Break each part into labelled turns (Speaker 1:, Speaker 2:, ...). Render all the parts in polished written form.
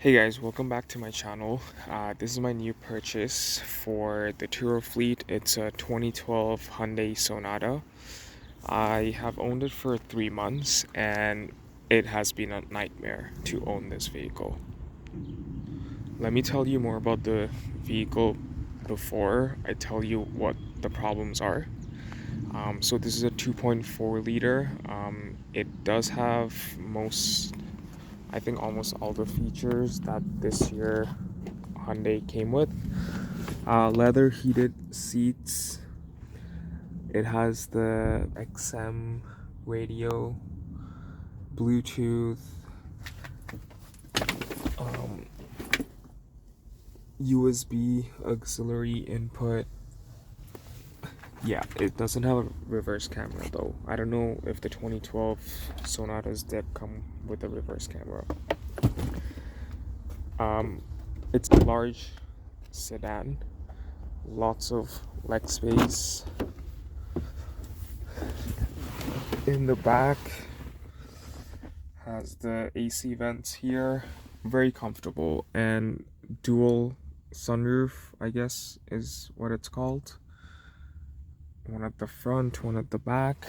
Speaker 1: Hey guys, welcome back to my channel. This is my new purchase for the Turo fleet. It's a 2012 Hyundai Sonata. I have owned it for 3 months and it has been a nightmare to own this vehicle. Let me tell you more about the vehicle before I tell you what the problems are. So this is a 2.4 liter. It does have I think almost all the features that this year Hyundai came with. Leather heated seats. It has the XM radio, Bluetooth, um, USB auxiliary input. Yeah, it doesn't have a reverse camera though. I don't know if the 2012 Sonatas did come with a reverse camera. Um, it's a large sedan, lots of leg space. In the back has the AC vents here, very comfortable, and dual sunroof, I guess is what it's called. One at the front, one at the back.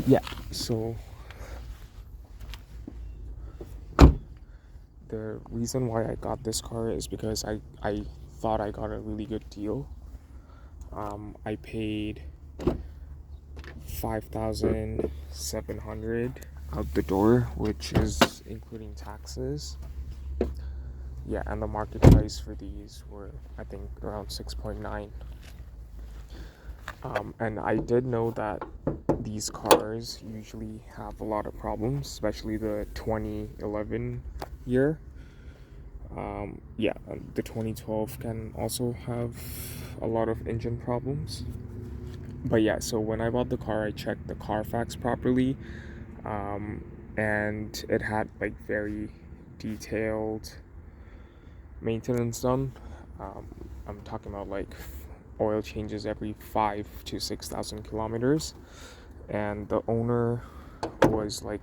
Speaker 1: Yeah, so the reason why I got this car is because I thought I got a really good deal. I paid 5,700 out the door, which is including taxes. Yeah, and the market price for these were, I think, around 6.9. And I did know that these cars usually have a lot of problems, especially the 2011 year. Yeah, the 2012 can also have a lot of engine problems. But yeah, so when I bought the car, I checked the Carfax properly, and it had like very detailed maintenance done. I'm talking about like oil changes every 5 to 6,000 kilometers, and the owner was like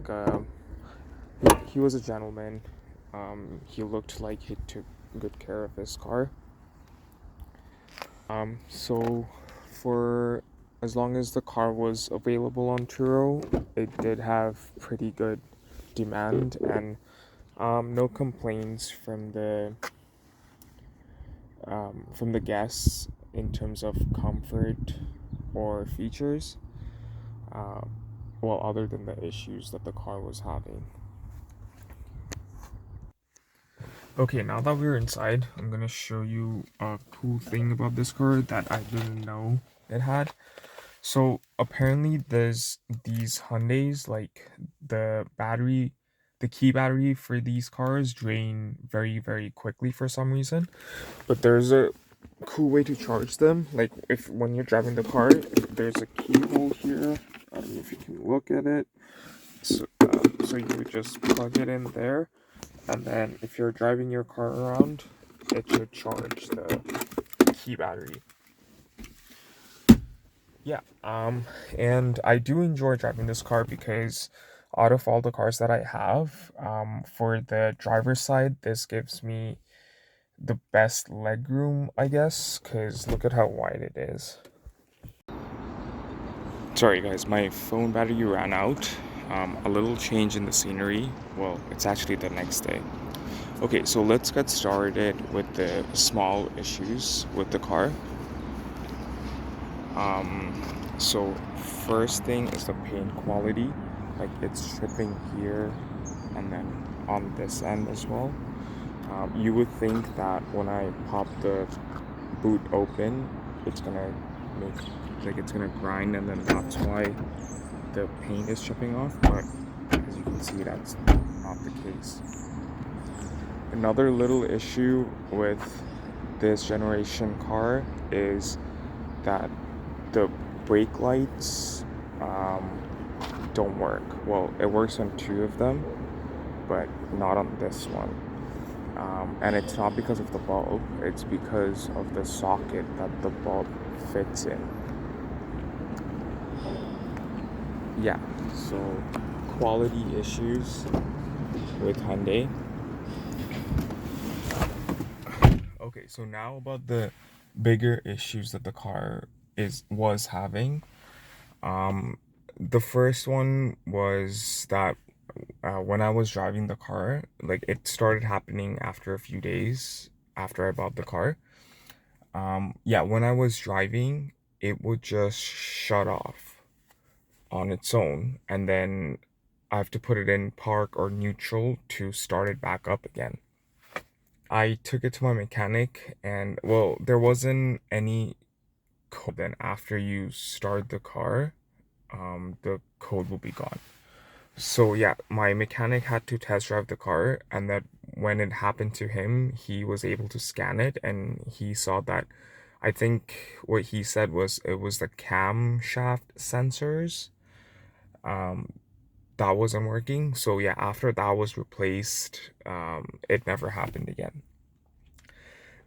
Speaker 1: he was a gentleman. He looked like he took good care of his car. So for as long as the car was available on Turo, it did have pretty good demand and no complaints from the guests in terms of comfort or features. Uh, well, other than the issues that the car was having. Okay, now that we're inside, I'm gonna show you a cool thing about this car that I didn't know it had. So apparently there's these Hyundais, like the key battery for these cars drain very, very quickly for some reason. But there's a cool way to charge them. Like if when you're driving the car, there's a key hole here. I don't know if you can look at it. So you would just plug it in there, and then if you're driving your car around, it should charge the key battery. Yeah, and I do enjoy driving this car because out of all the cars that I have, for the driver's side, this gives me the best legroom, I guess, because look at how wide it is. Sorry guys, my phone battery ran out. A little change in the scenery. Well, it's actually the next day. Okay, so let's get started with the small issues with the car. So first thing is the paint quality. Like it's stripping here and then on this end as well. You would think that when I pop the boot open, it's gonna make it's gonna grind, and then that's why the paint is chipping off. But as you can see, that's not the case. Another little issue with this generation car is that the brake lights don't work. Well, it works on two of them, but not on this one. And it's not because of the bulb, it's because of the socket that the bulb fits in. Yeah, so quality issues with Hyundai. Okay, so now about the bigger issues that the car was having. Um, the first one was that when I was driving the car, like it started happening after a few days after I bought the car. Yeah, when I was driving, it would just shut off on its own, and then I have to put it in park or neutral to start it back up again. I took it to my mechanic, and well, there wasn't any code. Then after you start the car, the code will be gone. So yeah, my mechanic had to test drive the car, and that when it happened to him, he was able to scan it, and he saw that. I think what he said was it was the camshaft sensors um, that wasn't working. So yeah, after that was replaced, it never happened again.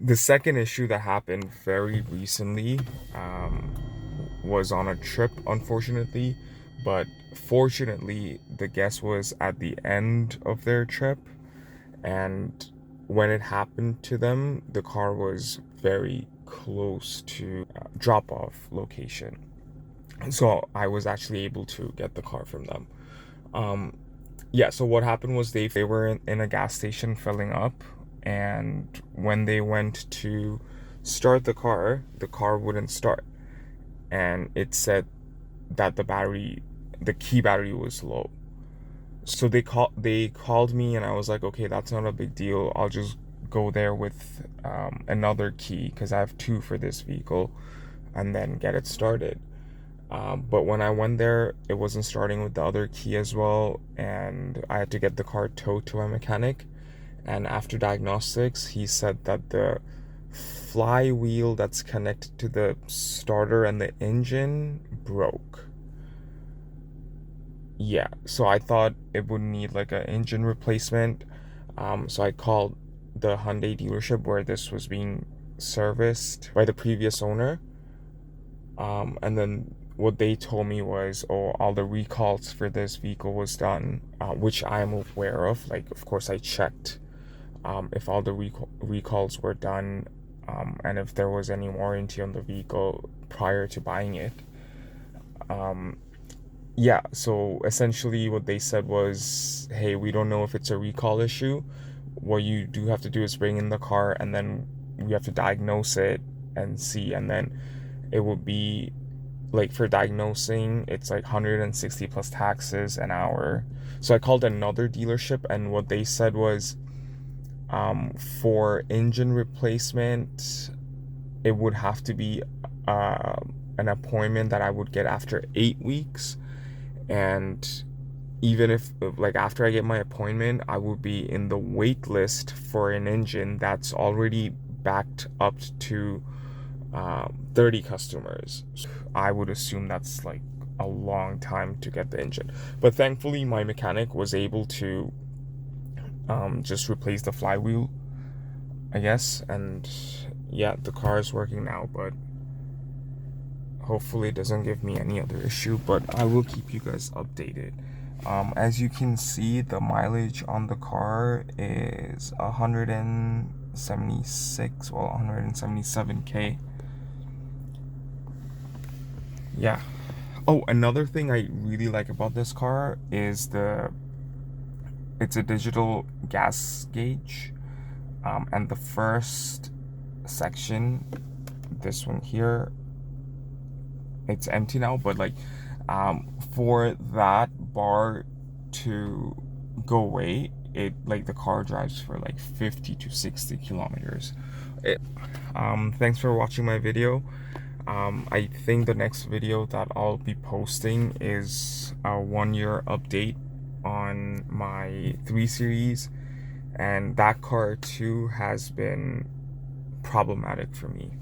Speaker 1: The second issue that happened very recently um, was on a trip, unfortunately, but fortunately, the guest was at the end of their trip, and when it happened to them, the car was very close to drop-off location. So I was actually able to get the car from them. Um, yeah, so what happened was they were in a gas station filling up, and when they went to start the car wouldn't start, and it said that the key battery was low. So they called me, and I was like, okay, that's not a big deal. I'll just go there with another key because I have two for this vehicle, and then get it started. But when I went there, it wasn't starting with the other key as well, and I had to get the car towed to my mechanic. And after diagnostics, he said that the flywheel that's connected to the starter and the engine broke. Yeah, so I thought it would need like an engine replacement. So I called the Hyundai dealership where this was being serviced by the previous owner. And then what they told me was, oh, all the recalls for this vehicle was done, which I am aware of. Like, of course, I checked if all the recalls were done, and if there was any warranty on the vehicle prior to buying it. Um, yeah, so essentially what they said was, hey, we don't know if it's a recall issue. What you do have to do is bring in the car, and then we have to diagnose it and see, and then it will be like for diagnosing, it's like 160 plus taxes an hour. So I called another dealership, and what they said was, for engine replacement, it would have to be uh, an appointment that I would get after 8 weeks. And even if, like, after I get my appointment, I would be in the wait list for an engine that's already backed up to 30 customers. I would assume that's like a long time to get the engine. But thankfully, my mechanic was able to just replace the flywheel, I guess. And yeah, the car is working now, but hopefully it doesn't give me any other issue. But I will keep you guys updated. As you can see, the mileage on the car is 176, well, 177K. Yeah. Oh, another thing I really like about this car is it's a digital gas gauge. And the first section, this one here, it's empty now, but like for that bar to go away, it like the car drives for like 50 to 60 kilometers. Thanks for watching my video. I think the next video that I'll be posting is a 1 year update on my 3 Series, and that car too has been problematic for me.